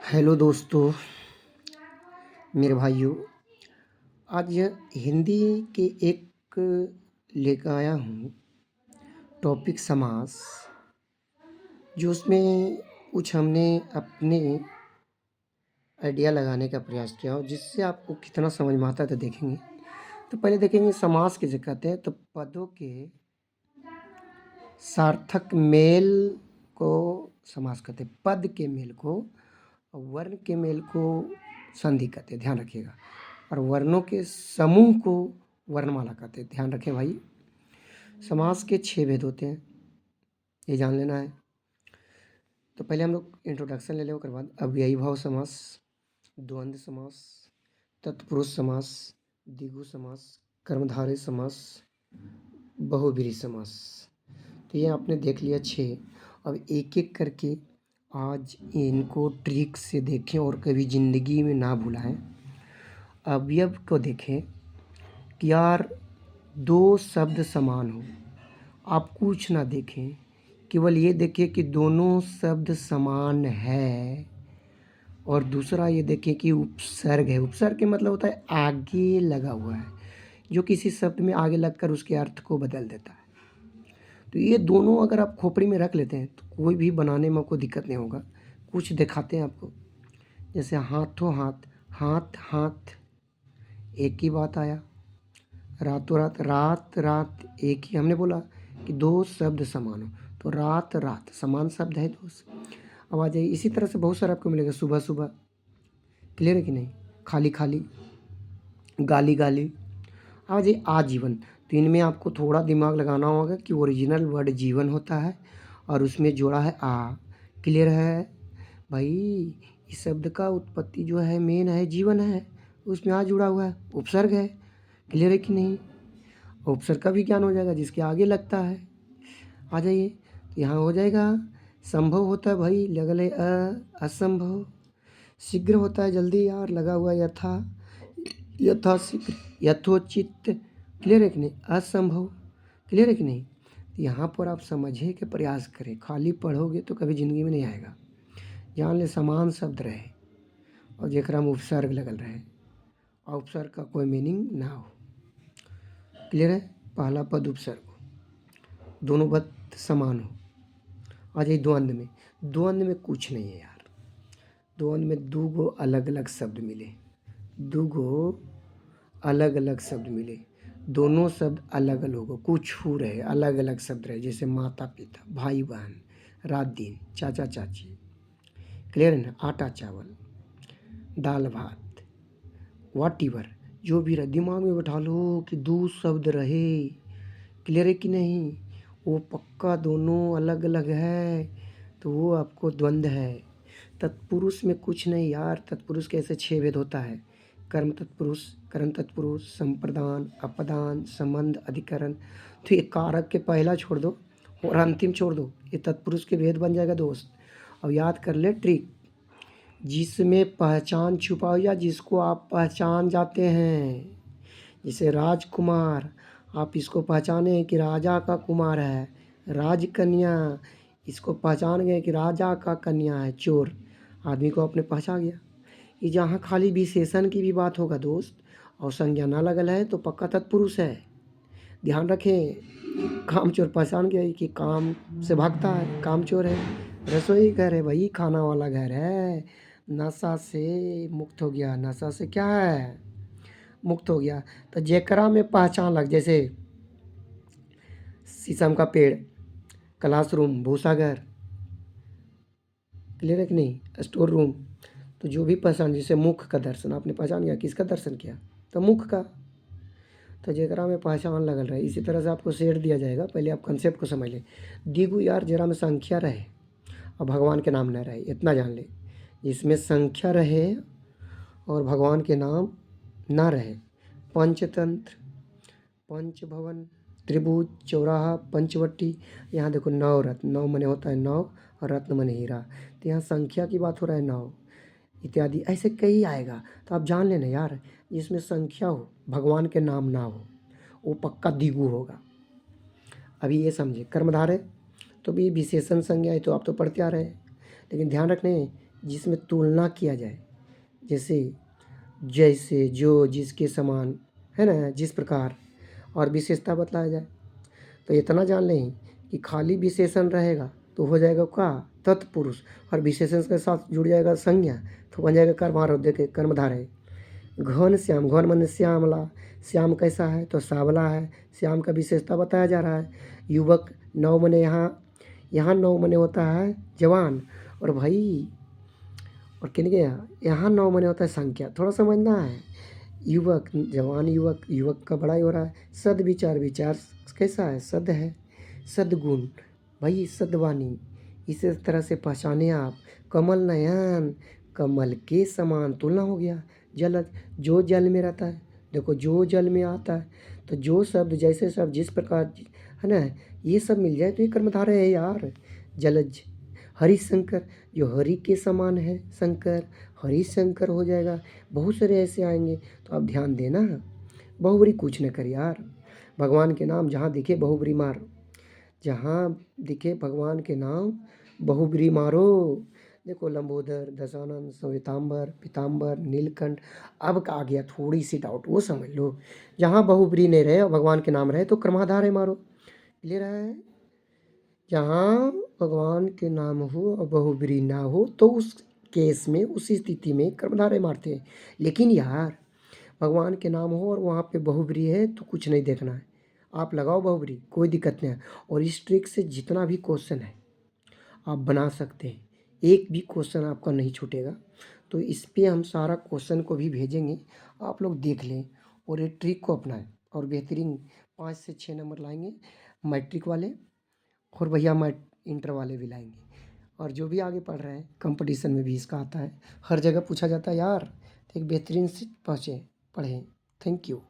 Hello दोस्तों, मेरे भाइयों। आज हिंदी के एक लेकर आया हूँ टॉपिक समास, जो उसमें कुछ हमने अपने आइडिया लगाने का प्रयास किया और जिससे आपको कितना समझ में आता है तो देखेंगे। तो पहले देखेंगे समास किसे कहते हैं। तो पदों के सार्थक मेल को समास कहते हैं। पद के मेल को और वर्ण के मेल को संधि कहते हैं, ध्यान रखिएगा। और वर्णों के समूह को वर्णमाला कहते हैं, ध्यान रखें भाई। समास के 6 भेद होते हैं, ये जान लेना है। तो पहले हम लोग इंट्रोडक्शन ले लें, उसके बाद अव्ययी भाव समास, द्वंद्व समास, तत्पुरुष समास, द्विगु समास, कर्मधारय समास, बहुब्रीहि समास। तो ये आपने देख लिया 6। अब एक एक करके आज इनको ट्रिक से देखें और कभी ज़िंदगी में ना भुलाएं। अवयव को देखें कि यार 2 शब्द समान हो, आप कुछ ना देखें, केवल ये देखें कि दोनों शब्द समान है। और दूसरा ये देखें कि उपसर्ग है। उपसर्ग के मतलब होता है आगे लगा हुआ है, जो किसी शब्द में आगे लगकर उसके अर्थ को बदल देता है। तो ये दोनों अगर आप खोपड़ी में रख लेते हैं तो कोई भी बनाने में कोई दिक्कत नहीं होगा। कुछ दिखाते हैं आपको, जैसे हाथों हाथ, हाथ हाथ एक ही बात आया। रातों रात, रात रात एक ही। हमने बोला कि 2 शब्द समान हो, तो रात रात समान शब्द है दोस्त। अब आ जाइए, इसी तरह से बहुत सारा आपको मिलेगा। सुबह सुबह, क्लियर है कि नहीं। खाली खाली, गाली गाली। अब आ जाइए आजीवन। तो इनमें आपको थोड़ा दिमाग लगाना होगा कि ओरिजिनल वर्ड जीवन होता है और उसमें जोड़ा है आ। क्लियर है भाई। इस शब्द का उत्पत्ति जो है मेन है जीवन है, उसमें आ जुड़ा हुआ है, उपसर्ग है। क्लियर है कि नहीं। उपसर्ग का भी ज्ञान हो जाएगा जिसके आगे लगता है। आ जाइए, तो यहाँ हो जाएगा संभव होता है भाई, लगले असंभव। शीघ्र होता है जल्दी यार, लगा हुआ यथा, यथा शीघ्र, यथोचित। क्लियर है कि नहीं। असंभव, क्लियर है कि नहीं। यहाँ पर आप समझे के प्रयास करें, खाली पढ़ोगे तो कभी ज़िंदगी में नहीं आएगा। जान ले समान शब्द रहे और जेकरा में उपसर्ग लगल रहे और उपसर्ग का कोई मीनिंग ना हो। क्लियर है। पहला पद उपसर्ग हो, दोनों पद समान हो। आ जाइए द्वंद्व में। द्वंद्व में कुछ नहीं है यार। द्वंद्व में 2 अलग अलग शब्द मिले, 2 अलग अलग शब्द मिले, दोनों शब्द अलग अलग हो, कुछ हो रहे अलग अलग शब्द रहे, जैसे माता पिता, भाई बहन, रात दिन, चाचा चाची। क्लियर है ना। आटा चावल, दाल भात, वॉटिवर, जो भी रहे दिमाग में बैठा लो कि 2 शब्द रहे। क्लियर है कि नहीं। वो पक्का दोनों अलग अलग है, तो वो आपको द्वंद्व है। तत्पुरुष में कुछ नहीं यार। तत्पुरुष कैसे 6 भेद होता है। कर्म तत्पुरुष, कर्म तत्पुरुष, संप्रदान, अपदान, संबंध, अधिकरण। तो ये कारक के पहला छोड़ दो और अंतिम छोड़ दो, ये तत्पुरुष के भेद बन जाएगा दोस्त। अब याद कर ले ट्रिक, जिसमें पहचान छुपा या जिसको आप पहचान जाते हैं। जैसे राजकुमार, आप इसको पहचाने कि राजा का कुमार है। राजकन्या, इसको पहचान गए कि राजा का कन्या है। चोर, आदमी को आपने पहचान गया। ये जहाँ खाली विशेषण की भी बात होगा दोस्त और संज्ञा ना लगल है तो पक्का तत्पुरुष है। ध्यान रखें। काम चोर पहचान गया कि काम से भागता है, काम चोर है। रसोई घर है भाई, खाना वाला घर है। नशा से मुक्त हो गया, नशा से क्या है, मुक्त हो गया। तो जेकरा में पहचान लग, जैसे शीशम का पेड़, क्लासरूम, भूसाघर। क्लियर है कि नहीं। Store room. तो जो भी पहचान, जैसे मुख का दर्शन, आपने पहचान गया किसका दर्शन किया, तो मुख का। तो जेकरा में पहचान लगल रहे। इसी तरह से आपको सेट दिया जाएगा, पहले आप कंसेप्ट को समझ लें। दिगु यार जरा में संख्या रहे और भगवान के नाम न रहे, इतना जान ले। जिसमें संख्या रहे और भगवान के नाम ना रहे। पंचतंत्र, पंचभवन, त्रिभुज, चौराहा, पंचवटी। यहाँ देखो 9 रत्न, 9 मने होता है 9 और रत्न मने हीरा। तो यहाँ संख्या की बात हो रहा है 9 इत्यादि, ऐसे कई आएगा। तो आप जान लेना यार, जिसमें संख्या हो भगवान के नाम ना हो वो पक्का दिगु होगा। अभी ये समझे। कर्मधारय तो भी विशेषण संज्ञा है, तो आप तो पढ़ते आ रहे हैं, लेकिन ध्यान रखने जिसमें तुलना किया जाए, जैसे जैसे, जो, जिसके समान, है ना, जिस प्रकार, और विशेषता बतलाया जाए। तो इतना जान लें कि खाली विशेषण रहेगा तो हो जाएगा क्या, तत्पुरुष, और विशेषण के साथ जुड़ जाएगा संज्ञा तो बन जाएगा कर्मधारय। देखिए कर्मधारय। घन श्याम, घन माने श्यामला, श्याम कैसा है तो सांवला है, श्याम का विशेषता बताया जा रहा है। युवक, नौ माने यहाँ नौ माने होता है जवान, और भाई और किन गया यहाँ नौ माने होता है संख्या, थोड़ा समझना है। युवक, जवान युवक, युवक का बड़ाई हो रहा है। सद विचार, विचार कैसा है, सद है। सदगुण, भाई सदवानी, इसी तरह से पहचाने आप। कमल नयन, कमल के समान, तुलना हो गया। जलज, जो जल में रहता है, देखो जो जल में आता है, तो जो शब्द, जैसे शब्द, जिस प्रकार, है ना, ये सब मिल जाए तो ये कर्मधारय है यार। जलज। हरिशंकर, जो हरि के समान है, शंकर, हरिशंकर हो जाएगा। बहुत सारे ऐसे आएंगे तो आप ध्यान देना। बहुब्री कुछ न कर यार, भगवान के नाम जहाँ दिखे बहुब्री मार, जहाँ दिखे भगवान के नाम बहुब्री मारो। देखो लंबोदर, दशानन, श्वेतांबर, पीतांबर, नीलकंठ। अब आ गया थोड़ी सी डाउट, वो समझ लो। जहाँ बहुब्री नहीं रहे और भगवान के नाम रहे तो कर्माधार है मारो। क्लियर है? जहाँ भगवान के नाम हो और बहुब्री ना हो तो उस केस में, उस स्थिति में कर्मधारय मारते हैं। लेकिन यार भगवान के नाम हो और वहाँ पे बहुब्री है तो कुछ नहीं देखना है, आप लगाओ बहुब्री, कोई दिक्कत नहीं है। और इस ट्रिक से जितना भी क्वेश्चन है आप बना सकते हैं, एक भी क्वेश्चन आपका नहीं छूटेगा। तो इस पे हम सारा क्वेश्चन को भी भेजेंगे, आप लोग देख लें और ये ट्रिक को अपनाएं और बेहतरीन 5 से 6 नंबर लाएंगे मैट्रिक वाले, और भैया मैं इंटर वाले भी लाएंगे। और जो भी आगे पढ़ रहे हैं कंपटीशन में भी इसका आता है, हर जगह पूछा जाता है यार, तो एक बेहतरीन से पहुँचे, पढ़ें। Thank you.